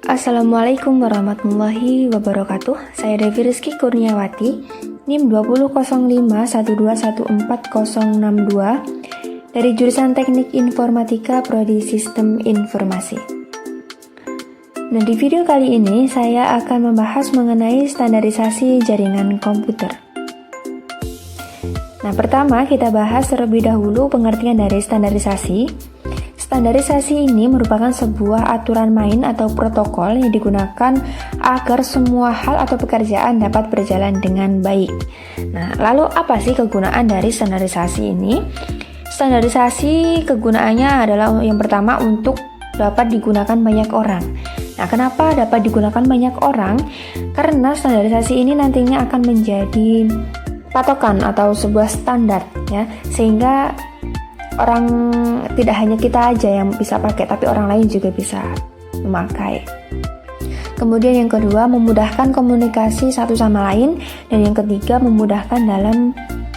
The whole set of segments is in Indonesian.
Assalamualaikum warahmatullahi wabarakatuh. Saya Devi Rizky Kurniawati, NIM 200512140062 dari jurusan Teknik Informatika Prodi Sistem Informasi. Nah, di video kali ini saya akan membahas mengenai standarisasi jaringan komputer. Nah, pertama kita bahas terlebih dahulu pengertian dari standarisasi. Standarisasi ini merupakan sebuah aturan main atau protokol yang digunakan agar semua hal atau pekerjaan dapat berjalan dengan baik. Nah, lalu apa sih kegunaan dari standarisasi ini? Standarisasi kegunaannya adalah yang pertama untuk dapat digunakan banyak orang. Nah, kenapa dapat digunakan banyak orang? Karena standarisasi ini nantinya akan menjadi patokan atau sebuah standar ya, sehingga orang tidak hanya kita aja yang bisa pakai, tapi orang lain juga bisa memakai. Kemudian yang kedua, memudahkan komunikasi satu sama lain, dan yang ketiga, memudahkan dalam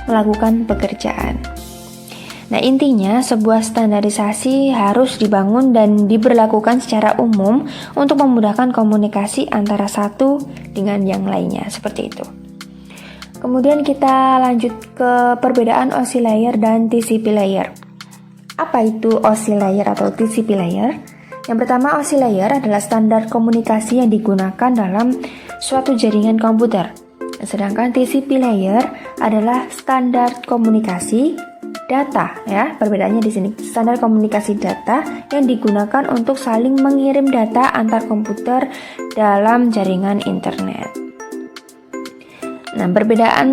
melakukan pekerjaan. Nah, intinya sebuah standarisasi harus dibangun dan diberlakukan secara umum untuk memudahkan komunikasi antara satu dengan yang lainnya, seperti itu. Kemudian kita lanjut ke perbedaan OSI layer dan TCP layer. Apa itu OSI layer atau TCP layer? Yang pertama, OSI layer adalah standar komunikasi yang digunakan dalam suatu jaringan komputer. Sedangkan TCP layer adalah standar komunikasi data ya. Perbedaannya di sini, standar komunikasi data yang digunakan untuk saling mengirim data antar komputer dalam jaringan internet. Nah, perbedaan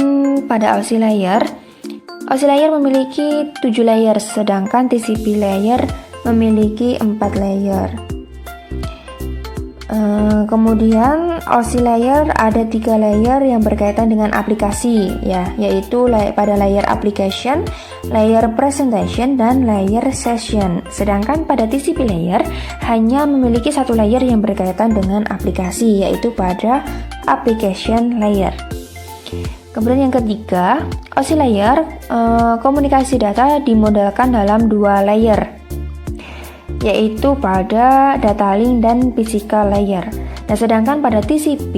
pada OSI layer memiliki 7 layer, sedangkan TCP layer memiliki 4 layer. Kemudian OSI layer ada 3 layer yang berkaitan dengan aplikasi ya, yaitu pada layer application, layer presentation, dan layer session. Sedangkan pada TCP layer hanya memiliki 1 layer yang berkaitan dengan aplikasi, yaitu pada application layer. Kemudian yang ketiga, OSI layer, komunikasi data dimodelkan dalam 2 layer, yaitu pada data link dan physical layer. Nah, sedangkan pada TCP,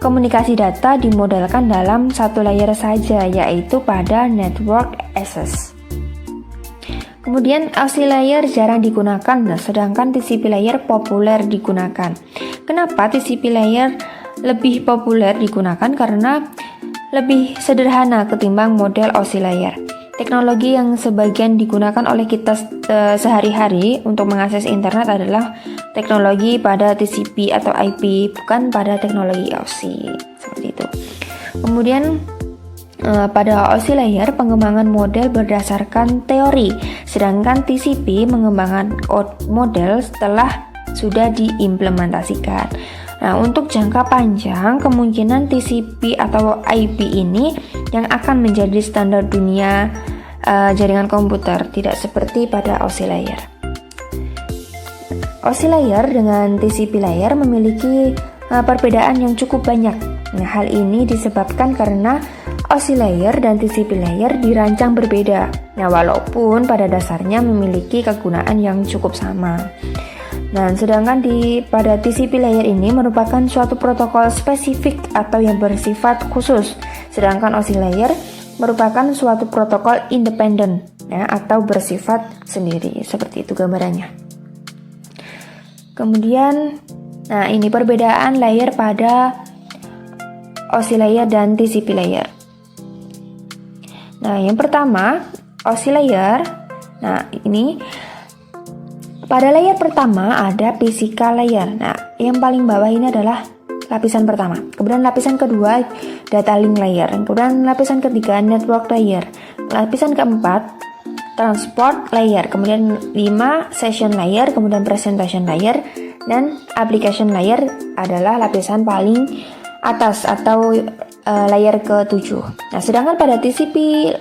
komunikasi data dimodelkan dalam 1 layer saja, yaitu pada network access. Kemudian OSI layer jarang digunakan, sedangkan TCP layer populer digunakan. Kenapa TCP layer lebih populer digunakan? Karena lebih sederhana ketimbang model OSI layer. Teknologi yang sebagian digunakan oleh kita sehari-hari untuk mengakses internet adalah teknologi pada TCP atau IP, bukan pada teknologi OSI, seperti itu. Kemudian pada OSI layer pengembangan model berdasarkan teori, sedangkan TCP mengembangkan model setelah sudah diimplementasikan. Nah, untuk jangka panjang, kemungkinan TCP atau IP ini yang akan menjadi standar dunia jaringan komputer, tidak seperti pada OSI layer. OSI layer dengan TCP layer memiliki perbedaan yang cukup banyak. Nah, hal ini disebabkan karena OSI layer dan TCP layer dirancang berbeda. Nah, walaupun pada dasarnya memiliki kegunaan yang cukup sama. Nah, sedangkan pada TCP layer ini merupakan suatu protokol spesifik atau yang bersifat khusus, sedangkan OSI layer merupakan suatu protokol independen ya, atau bersifat sendiri. Seperti itu gambarannya. Kemudian, nah ini perbedaan layer pada OSI layer dan TCP layer. Nah, yang pertama OSI layer. Nah, ini pada layer pertama ada physical layer. Nah, yang paling bawah ini adalah lapisan pertama. Kemudian lapisan kedua data link layer. Kemudian lapisan ketiga network layer. Lapisan keempat transport layer. Kemudian 5 session layer. Kemudian presentation layer. Dan application layer adalah lapisan paling atas atau layer ke-7. Nah, sedangkan pada TCP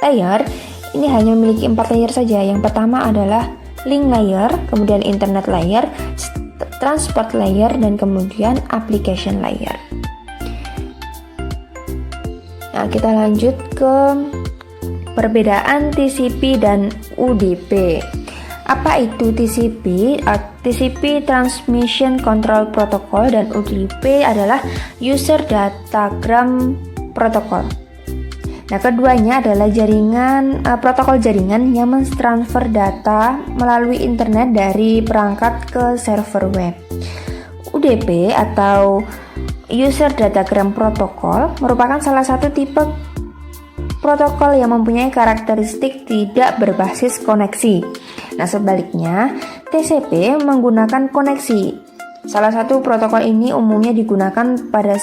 layer ini hanya memiliki 4 layer saja. Yang pertama adalah link layer, kemudian internet layer, transport layer, dan kemudian application layer. Nah, kita lanjut ke perbedaan TCP dan UDP. Apa itu TCP? TCP Transmission Control Protocol dan UDP adalah User Datagram Protocol. Nah, keduanya adalah protokol jaringan yang mentransfer data melalui internet dari perangkat ke server web. UDP atau User Datagram Protocol merupakan salah satu tipe protokol yang mempunyai karakteristik tidak berbasis koneksi. Nah, sebaliknya, TCP menggunakan koneksi. Salah satu protokol ini umumnya digunakan pada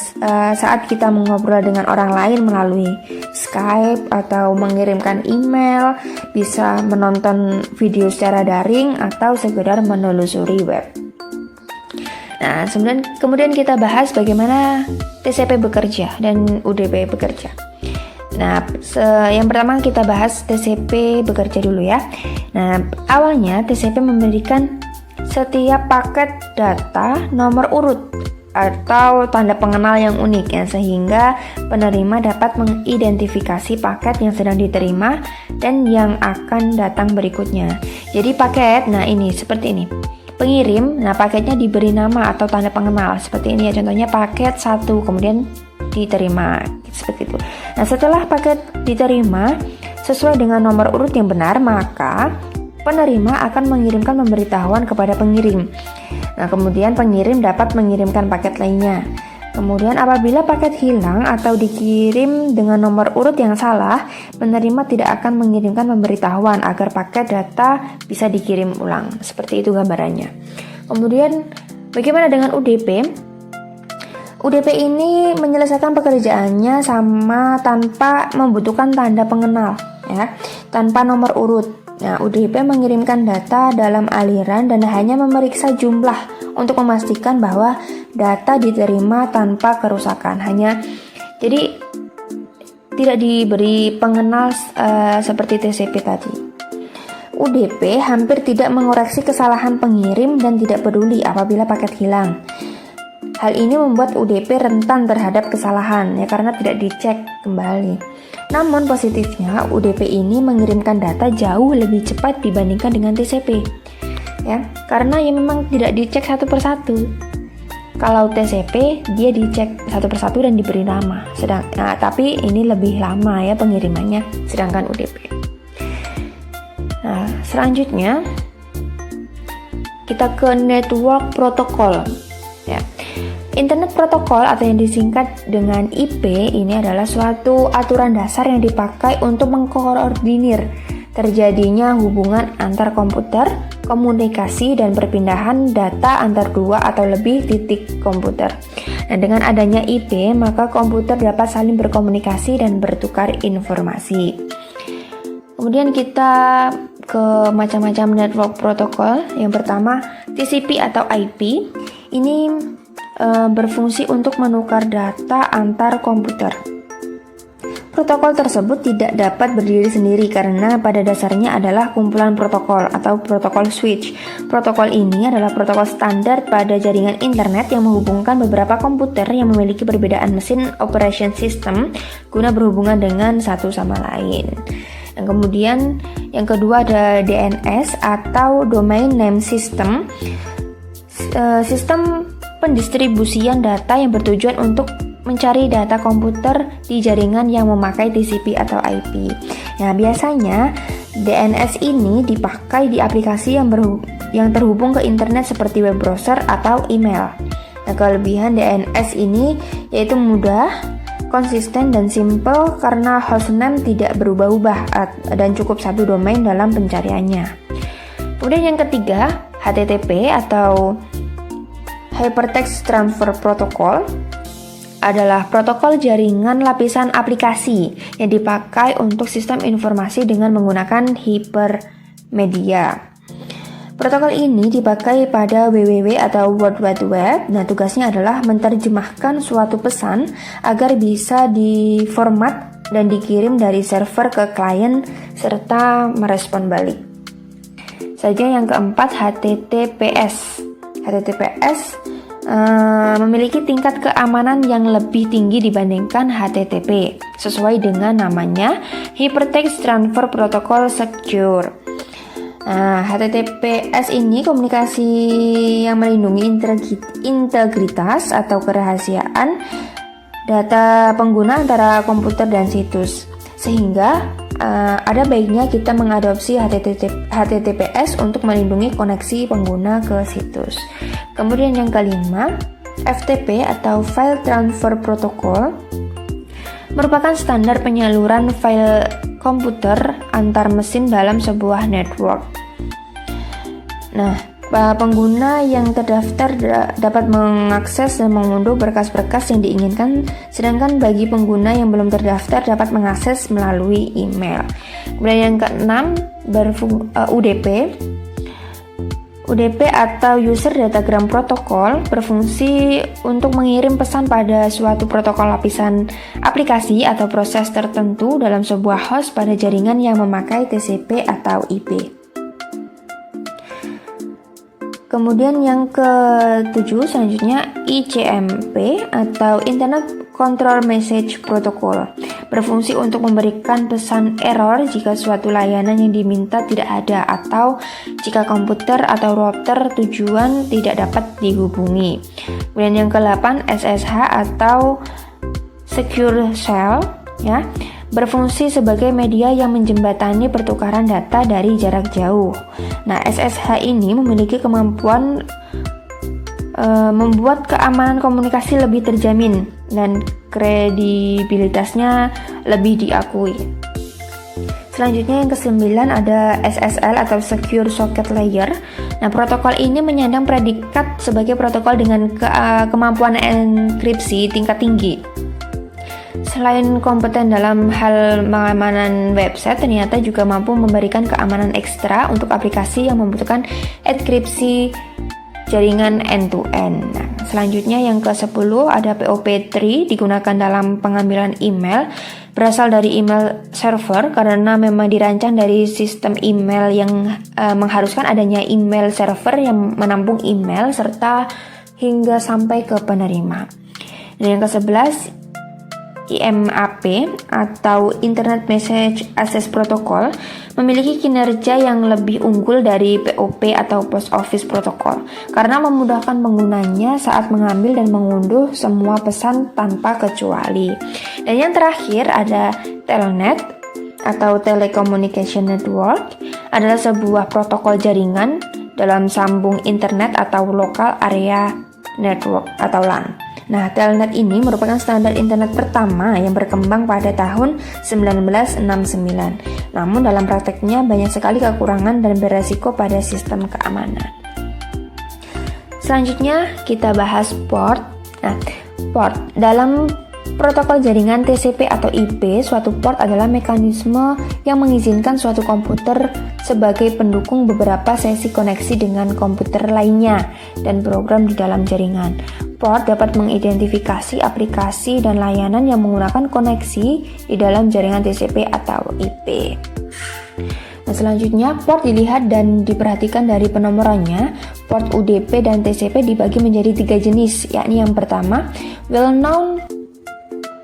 saat kita mengobrol dengan orang lain melalui Skype atau mengirimkan email, bisa menonton video secara daring atau sekedar menelusuri web. Nah, kemudian kita bahas bagaimana TCP bekerja dan UDP bekerja. Nah, yang pertama kita bahas TCP bekerja dulu ya. Nah, awalnya TCP memberikan setiap paket data nomor urut atau tanda pengenal yang unik ya, sehingga penerima dapat mengidentifikasi paket yang sedang diterima dan yang akan datang berikutnya. Jadi paket, nah ini seperti ini. Pengirim, nah paketnya diberi nama atau tanda pengenal seperti ini ya, contohnya paket 1 kemudian diterima seperti itu. Nah, setelah paket diterima sesuai dengan nomor urut yang benar, maka penerima akan mengirimkan pemberitahuan kepada pengirim. Nah, kemudian pengirim dapat mengirimkan paket lainnya. Kemudian apabila paket hilang atau dikirim dengan nomor urut yang salah, penerima tidak akan mengirimkan pemberitahuan agar paket data bisa dikirim ulang. Seperti itu gambarannya. Kemudian bagaimana dengan UDP? UDP ini menyelesaikan pekerjaannya sama tanpa membutuhkan tanda pengenal ya, tanpa nomor urut. Nah, UDP mengirimkan data dalam aliran dan hanya memeriksa jumlah untuk memastikan bahwa data diterima tanpa kerusakan. Jadi tidak diberi pengenal seperti TCP tadi. UDP hampir tidak mengoreksi kesalahan pengirim dan tidak peduli apabila paket hilang. Hal ini membuat UDP rentan terhadap kesalahan ya, karena tidak dicek kembali. Namun positifnya UDP ini mengirimkan data jauh lebih cepat dibandingkan dengan TCP. Ya, karena ya memang tidak dicek satu persatu. Kalau TCP dia dicek satu persatu dan diberi nama. Tapi ini lebih lama ya pengirimannya, sedangkan UDP. Nah, selanjutnya kita ke network protokol. Ya. Internet protokol atau yang disingkat dengan IP ini adalah suatu aturan dasar yang dipakai untuk mengkoordinir terjadinya hubungan antar komputer, komunikasi dan perpindahan data antar dua atau lebih titik komputer. Nah, dengan adanya IP, maka komputer dapat saling berkomunikasi dan bertukar informasi. Kemudian kita ke macam-macam network protokol. Yang pertama, TCP atau IP. Ini berfungsi untuk menukar data antar komputer. Protokol tersebut tidak dapat berdiri sendiri karena pada dasarnya adalah kumpulan protokol atau protokol switch. Protokol ini adalah protokol standar pada jaringan internet yang menghubungkan beberapa komputer yang memiliki perbedaan mesin operation system guna berhubungan dengan satu sama lain. Dan kemudian yang kedua ada DNS atau Domain Name System. Sistem pendistribusian data yang bertujuan untuk mencari data komputer di jaringan yang memakai TCP atau IP. Nah, biasanya DNS ini dipakai di aplikasi yang terhubung ke internet seperti web browser atau email. Nah, kelebihan DNS ini yaitu mudah, konsisten dan simple karena hostname tidak berubah-ubah dan cukup satu domain dalam pencariannya. Kemudian yang ketiga, HTTP atau Hypertext Transfer Protocol adalah protokol jaringan lapisan aplikasi yang dipakai untuk sistem informasi dengan menggunakan hypermedia. Protokol ini dipakai pada WWW atau World Wide Web. Nah, tugasnya adalah menerjemahkan suatu pesan agar bisa diformat dan dikirim dari server ke klien serta merespon balik. Saja yang keempat, HTTPS. HTTPS memiliki tingkat keamanan yang lebih tinggi dibandingkan HTTP, sesuai dengan namanya, Hypertext Transfer Protocol Secure. Nah, HTTPS ini komunikasi yang melindungi integritas atau kerahasiaan data pengguna antara komputer dan situs. Sehingga ada baiknya kita mengadopsi HTTPS untuk melindungi koneksi pengguna ke situs. Kemudian yang kelima, FTP atau File Transfer Protocol merupakan standar penyaluran file komputer antar mesin dalam sebuah network. Nah, pengguna yang terdaftar dapat mengakses dan mengunduh berkas-berkas yang diinginkan, sedangkan bagi pengguna yang belum terdaftar dapat mengakses melalui email. Kemudian yang keenam, UDP. UDP atau User Datagram Protocol berfungsi untuk mengirim pesan pada suatu protokol lapisan aplikasi atau proses tertentu dalam sebuah host pada jaringan yang memakai TCP atau IP. Kemudian yang ke-7 selanjutnya ICMP atau Internet Control Message Protocol berfungsi untuk memberikan pesan error jika suatu layanan yang diminta tidak ada atau jika komputer atau router tujuan tidak dapat dihubungi. Kemudian yang ke-8 SSH atau Secure Shell ya, berfungsi sebagai media yang menjembatani pertukaran data dari jarak jauh. Nah, SSH ini memiliki kemampuan membuat keamanan komunikasi lebih terjamin dan kredibilitasnya lebih diakui. Selanjutnya yang ke-9 ada SSL atau Secure Socket Layer. Nah, protokol ini menyandang predikat sebagai protokol dengan kemampuan enkripsi tingkat tinggi. Selain kompeten dalam hal pengamanan website, ternyata juga mampu memberikan keamanan ekstra untuk aplikasi yang membutuhkan enkripsi jaringan end-to-end. Nah, selanjutnya yang ke-10 ada POP3 digunakan dalam pengambilan email, berasal dari email server karena memang dirancang dari sistem email yang mengharuskan adanya email server yang menampung email serta hingga sampai ke penerima. Dan yang ke-11 IMAP atau Internet Message Access Protocol memiliki kinerja yang lebih unggul dari POP atau Post Office Protocol karena memudahkan penggunanya saat mengambil dan mengunduh semua pesan tanpa kecuali. Dan yang terakhir ada Telnet atau Telecommunication Network adalah sebuah protokol jaringan dalam sambung internet atau local area network atau LAN. Nah, Telnet ini merupakan standar internet pertama yang berkembang pada tahun 1969. Namun dalam prakteknya banyak sekali kekurangan dan beresiko pada sistem keamanan. Selanjutnya kita bahas port. Nah, port dalam protokol jaringan TCP atau IP, suatu port adalah mekanisme yang mengizinkan suatu komputer sebagai pendukung beberapa sesi koneksi dengan komputer lainnya dan program di dalam jaringan. Port dapat mengidentifikasi aplikasi dan layanan yang menggunakan koneksi di dalam jaringan TCP atau IP. Nah, selanjutnya port dilihat dan diperhatikan dari penomorannya. Port UDP dan TCP dibagi menjadi 3 jenis, yakni yang pertama well-known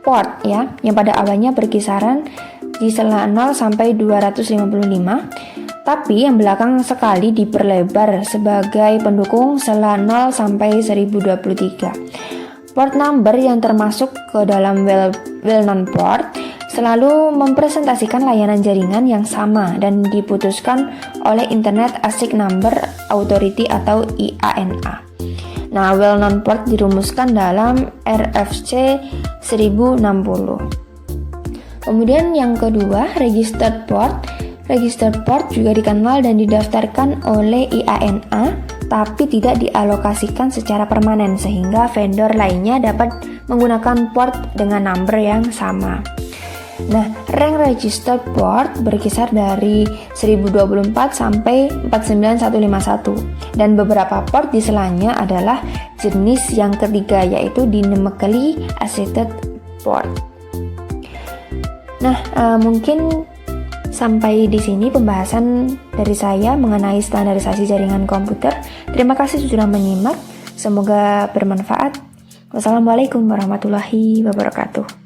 port ya, yang pada awalnya berkisaran di sela 0 sampai 255. Tapi yang belakang sekali diperlebar sebagai pendukung sela 0 sampai 1023. Port number yang termasuk ke dalam well-known port selalu mempresentasikan layanan jaringan yang sama dan diputuskan oleh Internet Asic Number Authority atau IANA. Nah, well-known port dirumuskan dalam RFC 1060. Kemudian yang kedua, registered port. Registered port juga dikenal dan didaftarkan oleh IANA, tapi tidak dialokasikan secara permanen sehingga vendor lainnya dapat menggunakan port dengan number yang sama. Nah, rank registered port berkisar dari 1024 sampai 49151 dan beberapa port di selanya adalah jenis yang ketiga yaitu dynamically asserted port. Nah, mungkin sampai di sini pembahasan dari saya mengenai standarisasi jaringan komputer. Terima kasih sudah menyimak. Semoga bermanfaat. Wassalamualaikum warahmatullahi wabarakatuh.